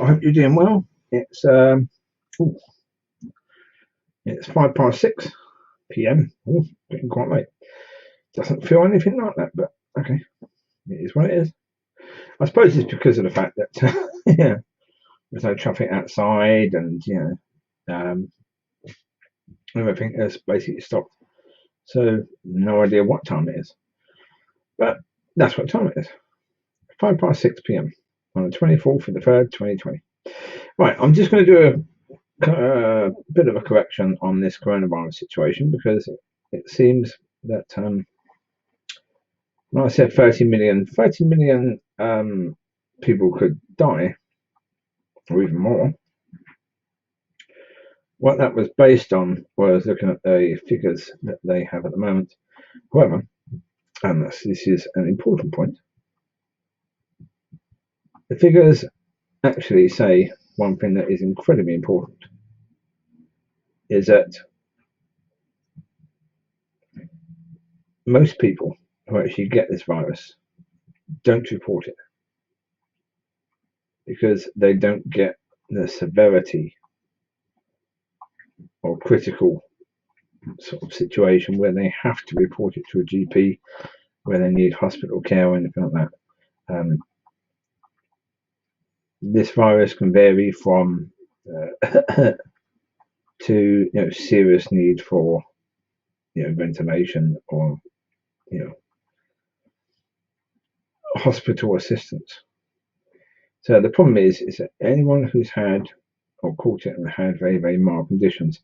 I hope you're doing well. It's it's 6:05 p.m. Getting quite late. Doesn't feel anything like that, but okay, it is what it is. I suppose it's because of the fact that yeah, there's no traffic outside, and everything has basically stopped. So no idea what time it is, but that's what time it is. 6:05 p.m. on the 24th of the 3rd, 2020. Right, I'm just going to do a bit of a correction on this coronavirus situation, because it seems that when I said 30 million people could die, or even more, what that was based on was looking at the figures that they have at the moment. However, and this is an important point, the figures actually say one thing that is incredibly important, is that most people who actually get this virus don't report it, because they don't get the severity or critical sort of situation where they have to report it to a GP, where they need hospital care or anything like that. This virus can vary from to serious need for ventilation or hospital assistance. So the problem is that anyone who's had or caught it and had very, very mild conditions,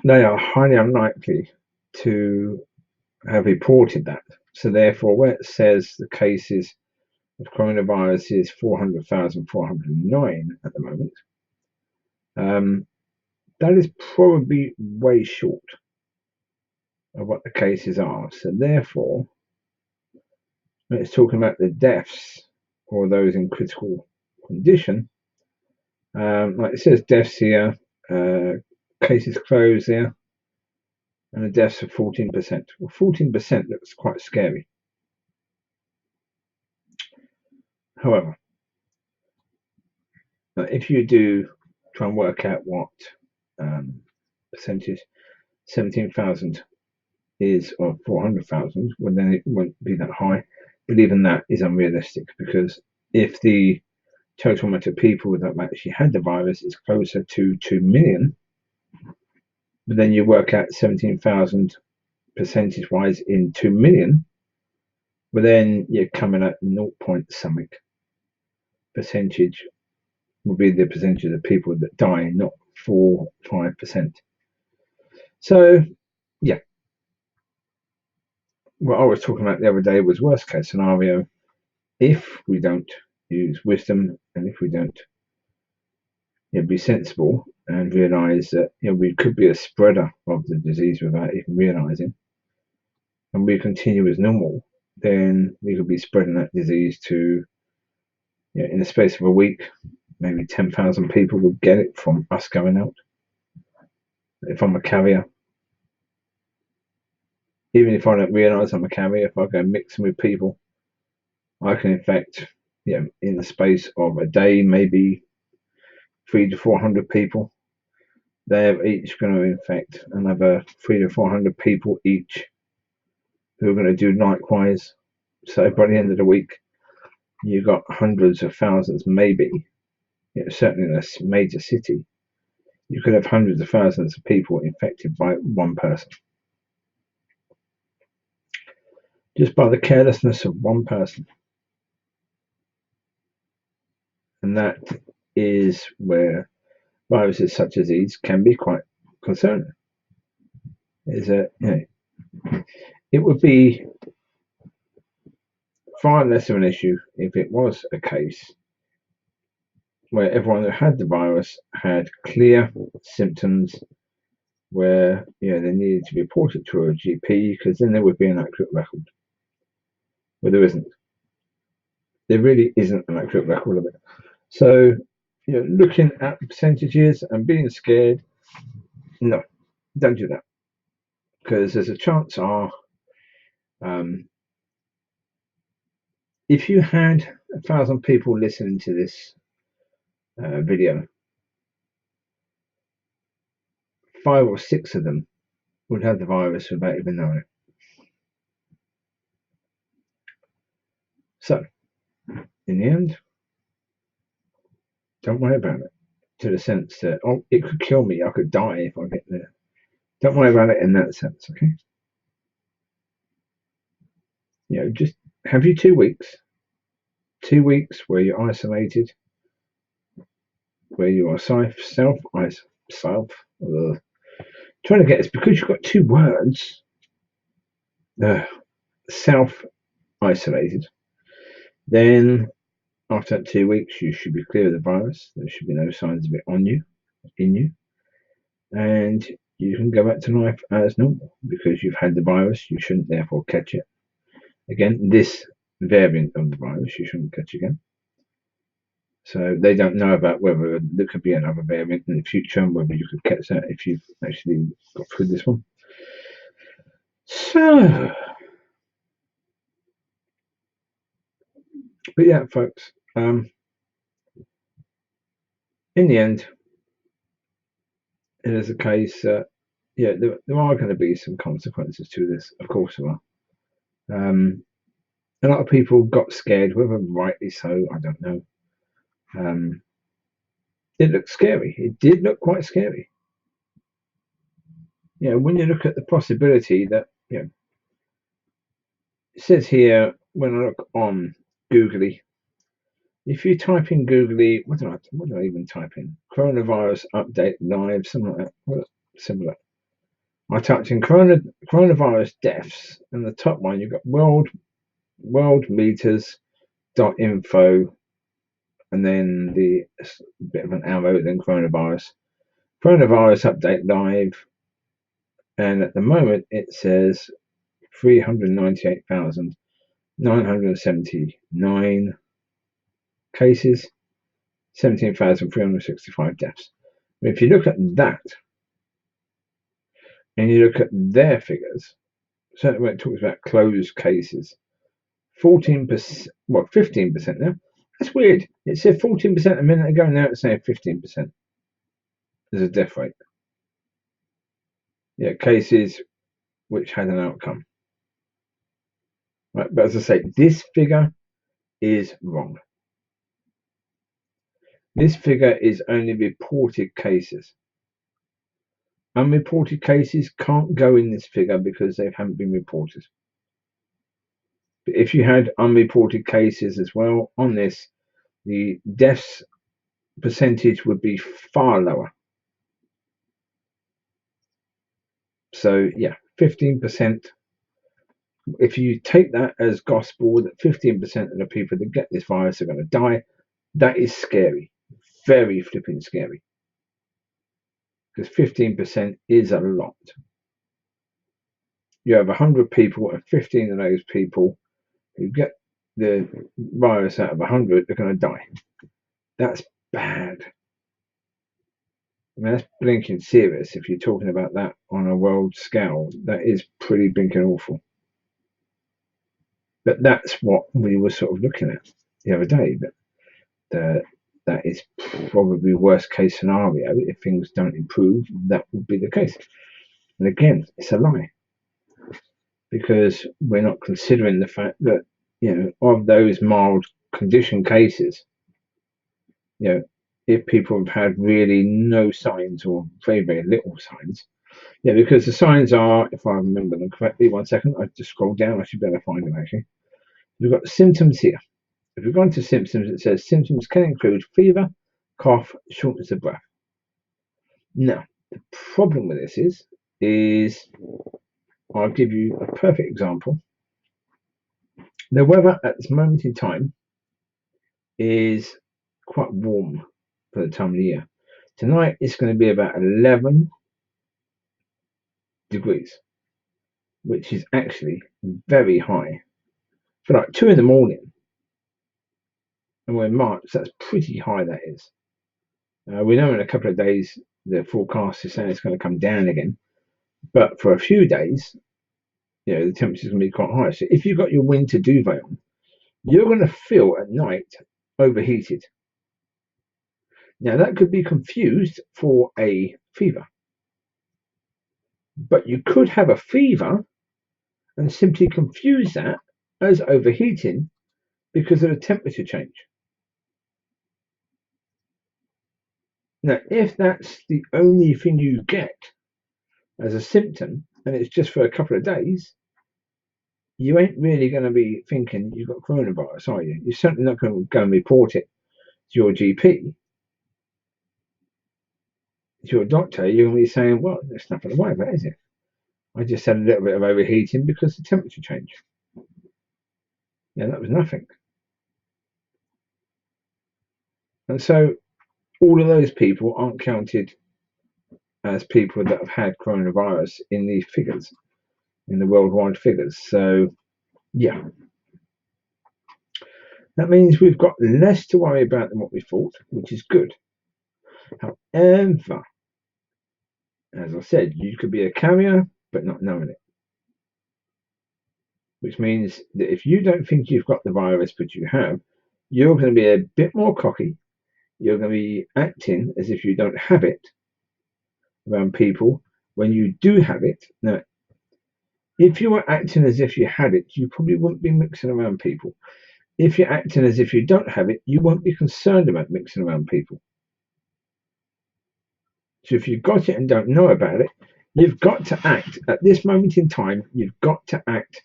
they are highly unlikely to have reported that. So therefore, where it says the cases of coronavirus is 400,409 at the moment, that is probably way short of what the cases are. So therefore, when it's talking about the deaths or those in critical condition, like it says deaths here, cases closed there, and the deaths are 14%. Well, 14% looks quite scary. However, if you do try and work out what percentage 17,000 is of 400,000, well, then it won't be that high. But even that is unrealistic, because if the total amount of people that have actually had the virus is closer to 2 million, but then you work out 17,000 percentage wise in 2 million, but then you're coming at 0 point something percentage will be the percentage of people that die, not 4-5%. So yeah, what I was talking about the other day was worst case scenario. If we don't use wisdom, and if we don't be sensible and realize that we could be a spreader of the disease without even realizing, and we continue as normal, then we could be spreading that disease to, in the space of a week, maybe 10,000 people would get it from us going out. If I'm a carrier, even if I don't realize I'm a carrier, if I go mixing with people, I can infect, in the space of a day, maybe 300 to 400 people. They're each going to infect another 300 to 400 people each, who are going to do likewise. So by the end of the week, you've got hundreds of thousands, maybe, certainly in a major city, you could have hundreds of thousands of people infected by one person. Just by the carelessness of one person. And that is where viruses such as these can be quite concerning. Is that it would be far less of an issue if it was a case where everyone who had the virus had clear symptoms, where they needed to report it to a GP, because then there would be an accurate record. But there isn't. There really isn't an accurate record of it. So, looking at the percentages and being scared, no, don't do that, because there's a chance if you had 1,000 people listening to this video, 5 or 6 of them would have the virus without even knowing it. So, in the end, don't worry about it. To the sense that, oh, it could kill me, I could die if I get there. Don't worry about it in that sense, okay? Just have your 2 weeks. 2 weeks where you're isolated, where you are trying to get this, because you've got 2 words, self-isolated. Then after that 2 weeks, you should be clear of the virus. There should be no signs of it in you, and you can go back to life as normal because you've had the virus. You shouldn't therefore catch it again. This variant of the virus, you shouldn't catch again. So they don't know about whether there could be another variant in the future and whether you could catch that if you've actually got through this one. So, but yeah, folks, in the end, it is a case that, there are going to be some consequences to this. Of course there are. A lot of people got scared, whether rightly so, I don't know. It looked scary. It did look quite scary. When you look at the possibility that, it says here, when I look on Googly, if you type in Googly, what do I even type in? Coronavirus update live, something like that. What similar? I typed in coronavirus deaths, and the top one you've got worldmeters.info, and then the bit of an arrow, then coronavirus update live, and at the moment it says 398,979 cases, 17,365 deaths. If you look at that and you look at their figures, certainly when it talks about closed cases, 14%, 15% now. That's weird. It said 14% a minute ago, now it's saying 15% as a death rate. Cases which had an outcome. Right, but as I say, this figure is wrong. This figure is only reported cases. Unreported cases can't go in this figure because they haven't been reported. But if you had unreported cases as well on this, the deaths percentage would be far lower. So 15%. If you take that as gospel, that 15% of the people that get this virus are going to die, that is scary. Very flipping scary. Because 15% is a lot. You have 100 people, and 15 of those people who get the virus out of 100 are going to die. That's bad. I mean, that's blinking serious. If you're talking about that on a world scale, that is pretty blinking awful. But that's what we were sort of looking at the other day. That is probably worst case scenario. If things don't improve, that would be the case. And again, it's a lie, because we're not considering the fact that, of those mild condition cases, if people have had really no signs or very, very little signs, because the signs are, if I remember them correctly, 1 second, I just scrolled down, I should be able to find them actually. We've got the symptoms here. If we go into symptoms, it says symptoms can include fever, cough, shortness of breath. Now, the problem with this is I'll give you a perfect example. The weather at this moment in time is quite warm for the time of the year. Tonight it's going to be about 11 degrees, which is actually very high for like 2 in the morning. And we're in March, so that's pretty high, that is. We know in a couple of days the forecast is saying it's going to come down again, but for a few days, the temperature is going to be quite high. So if you've got your winter duvet on, you're going to feel at night overheated. Now, that could be confused for a fever, but you could have a fever and simply confuse that as overheating because of the temperature change. Now, if that's the only thing you get as a symptom and it's just for a couple of days, you ain't really going to be thinking you've got coronavirus, are you? You're certainly not going to go and report it to your GP, to your doctor. You're going to be saying, well, there's nothing to worry about, is it? I just had a little bit of overheating because of the temperature change. Yeah, that was nothing. And so all of those people aren't counted as people that have had coronavirus in these figures, in the worldwide figures. So, yeah, that means we've got less to worry about than what we thought, which is good. However, as I said, you could be a carrier but not knowing it, which means that if you don't think you've got the virus but you have, you're going to be a bit more cocky. You're going to be acting as if you don't have it around people when you do have it. Now, if you were acting as if you had it, you probably wouldn't be mixing around people. If you're acting as if you don't have it, you won't be concerned about mixing around people. So if you've got it and don't know about it, you've got to act at this moment in time. You've got to act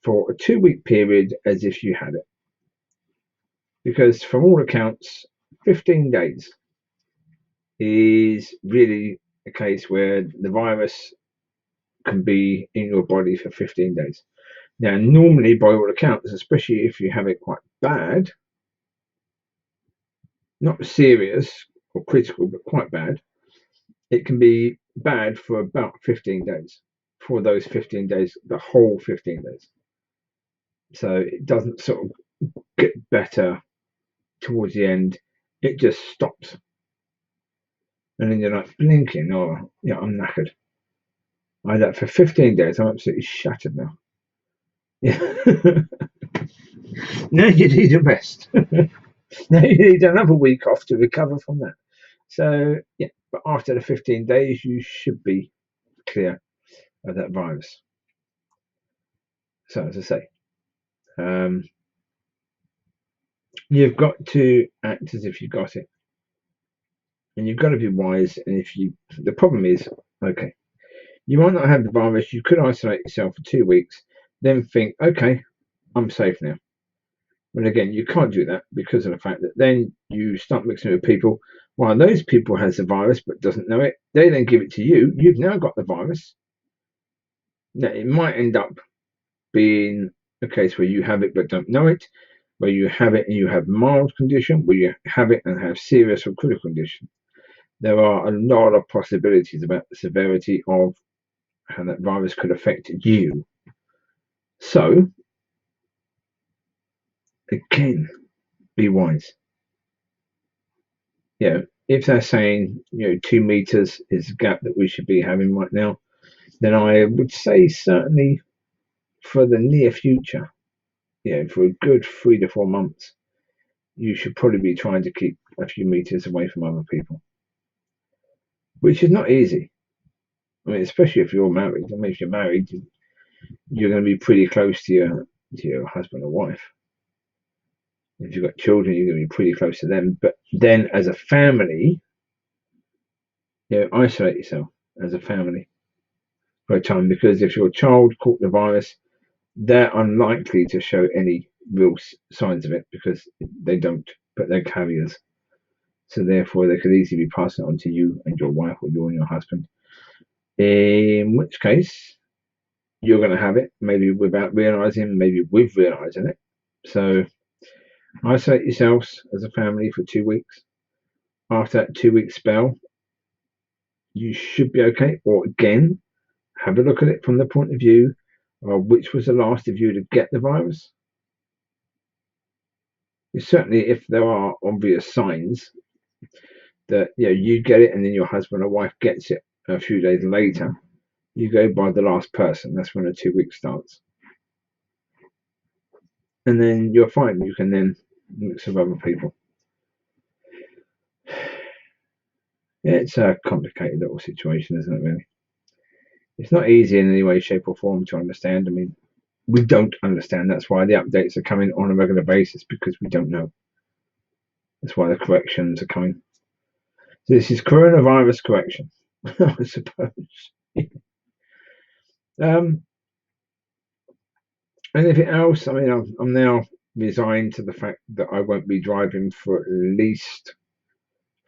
for a 2-week period as if you had it. Because from all accounts, 15 days is really a case where the virus can be in your body for 15 days. Now, normally, by all accounts, especially if you have it quite bad, not serious or critical, but quite bad, it can be bad for about 15 days. For those 15 days, the whole 15 days. So it doesn't sort of get better towards the end. It just stops. And then you're like blinking, oh, yeah, I'm knackered. I had that for 15 days. I'm absolutely shattered now. Yeah. Now you need a rest. Now you need another week off to recover from that. So, yeah, but after the 15 days, you should be clear of that virus. So, as I say, you've got to act as if you got it. And you've got to be wise. And if you, the problem is, okay, you might not have the virus. You could isolate yourself for 2 weeks, then think, okay, I'm safe now. But again, you can't do that because of the fact that then you start mixing with people. While those people has the virus but doesn't know it, they then give it to you. You've now got the virus. Now it might end up being a case where you have it but don't know it, where you have it and you have mild condition, where you have it and have serious or critical condition. There are a lot of possibilities about the severity of how that virus could affect you. So, again, be wise. If they're saying 2 meters is the gap that we should be having right now, then I would say certainly for the near future, for a good 3 to 4 months, you should probably be trying to keep a few meters away from other people, which is not easy. I mean, especially if you're married. I mean, if you're married, you're going to be pretty close to your husband or wife. If you've got children, you're going to be pretty close to them. But then, as a family, isolate yourself as a family for a time, because if your child caught the virus, they're unlikely to show any real signs of it because they don't, but they're carriers. So therefore, they could easily be passing it on to you and your wife, or you and your husband. In which case, you're going to have it, maybe without realizing, maybe with realizing it. So isolate yourselves as a family for 2 weeks. After that 2-week spell, you should be okay. Or again, have a look at it from the point of view of which was the last of you to get the virus. Certainly, if there are obvious signs that you get it and then your husband or wife gets it a few days later, you go by the last person. That's when a 2 week starts. and then you're fine. You can then mix with other people. It's a complicated little situation, isn't it, really? It's not easy in any way, shape or form to understand. I mean, we don't understand. That's why the updates are coming on a regular basis, because we don't know. That's why the corrections are coming. So this is coronavirus correction, I suppose. Anything else? I mean, I'm now resigned to the fact that I won't be driving for at least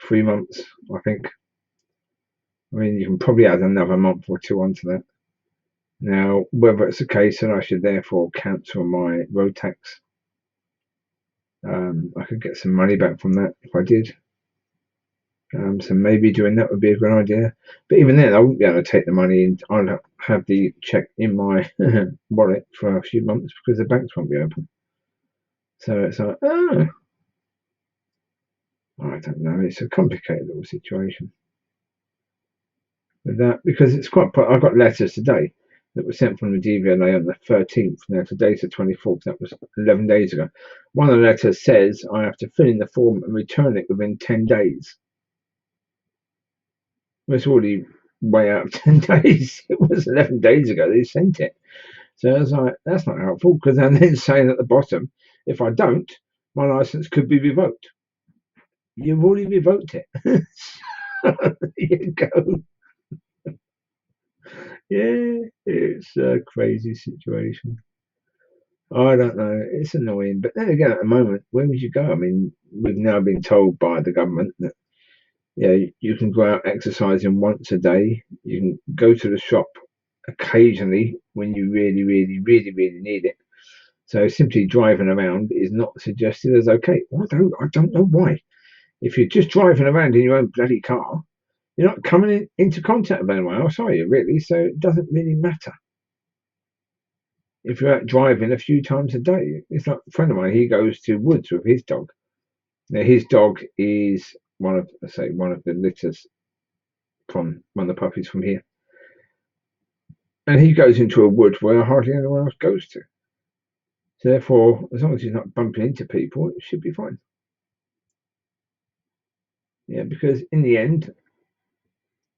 3 months, I think. I mean, you can probably add another month or two onto that. Now, whether it's the case that I should therefore cancel my road tax, I could get some money back from that if I did. So maybe doing that would be a good idea. But even then, I wouldn't be able to take the money and I'll have the check in my wallet for a few months because the banks won't be open. So it's like, I don't know. It's a complicated little situation with that, because it's quite. I got letters today that were sent from the DVLA on the 13th. Now today's the 24th. That was 11 days ago. One of the letters says I have to fill in the form and return it within 10 days. It's already way out of 10 days. It was 11 days ago they sent it. So I was like, that's not helpful, because then saying at the bottom, if I don't, my license could be revoked. You've already revoked it. There you go. Yeah, it's a crazy situation. I don't know. It's annoying. But then again, at the moment, where would you go? I mean, we've now been told by the government that you can go out exercising once a day. You can go to the shop occasionally when you really, really, really, really need it. So simply driving around is not suggested as okay. Although I don't know why. If you're just driving around in your own bloody car, you're not coming into contact with anyone else, are you, really? So it doesn't really matter. If you're out driving a few times a day, it's like a friend of mine, he goes to woods with his dog. Now, his dog is one of the litters from one of the puppies from here. And he goes into a wood where hardly anyone else goes to. So therefore, as long as he's not bumping into people, it should be fine. Yeah, because in the end,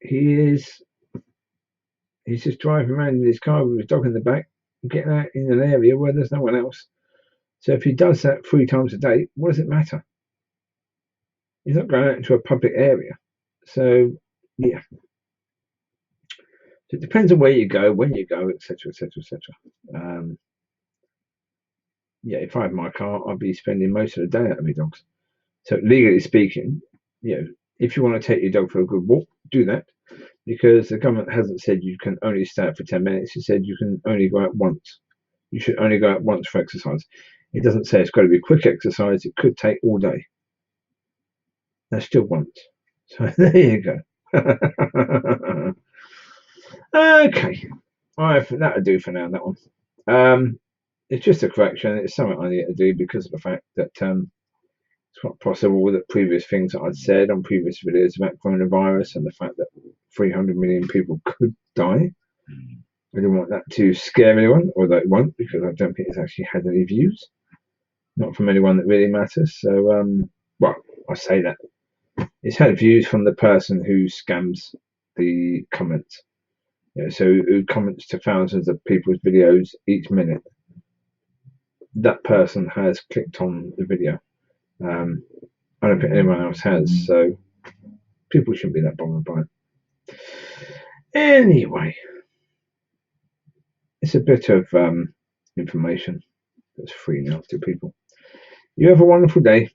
he's just driving around in his car with his dog in the back, getting out in an area where there's no one else. So if he does that 3 times a day, what does it matter? He's not going out into a public area. So yeah. So it depends on where you go, when you go, etc., etc., etc. Yeah, if I had my car, I'd be spending most of the day out with my dogs. So legally speaking, if you want to take your dog for a good walk, do that, because the government hasn't said you can only stay out for 10 minutes. It said you can only go out once. You should only go out once for exercise. It doesn't say it's got to be quick exercise. It could take all day. That's still once. So there you go. Okay. That'll do for now, that one. It's just a correction. It's something I need to do because of the fact that it's quite possible that previous things that I'd said on previous videos about coronavirus and the fact that 300 million people could die. I didn't want that to scare anyone, although it won't, because I don't think it's actually had any views. Not from anyone that really matters. So, well, I say that. It's had views from the person who scams the comments. So who comments to thousands of people's videos each minute. That person has clicked on the video. I don't think anyone else has, so people shouldn't be that bothered by it. Anyway, it's a bit of information that's free now to people. You have a wonderful day.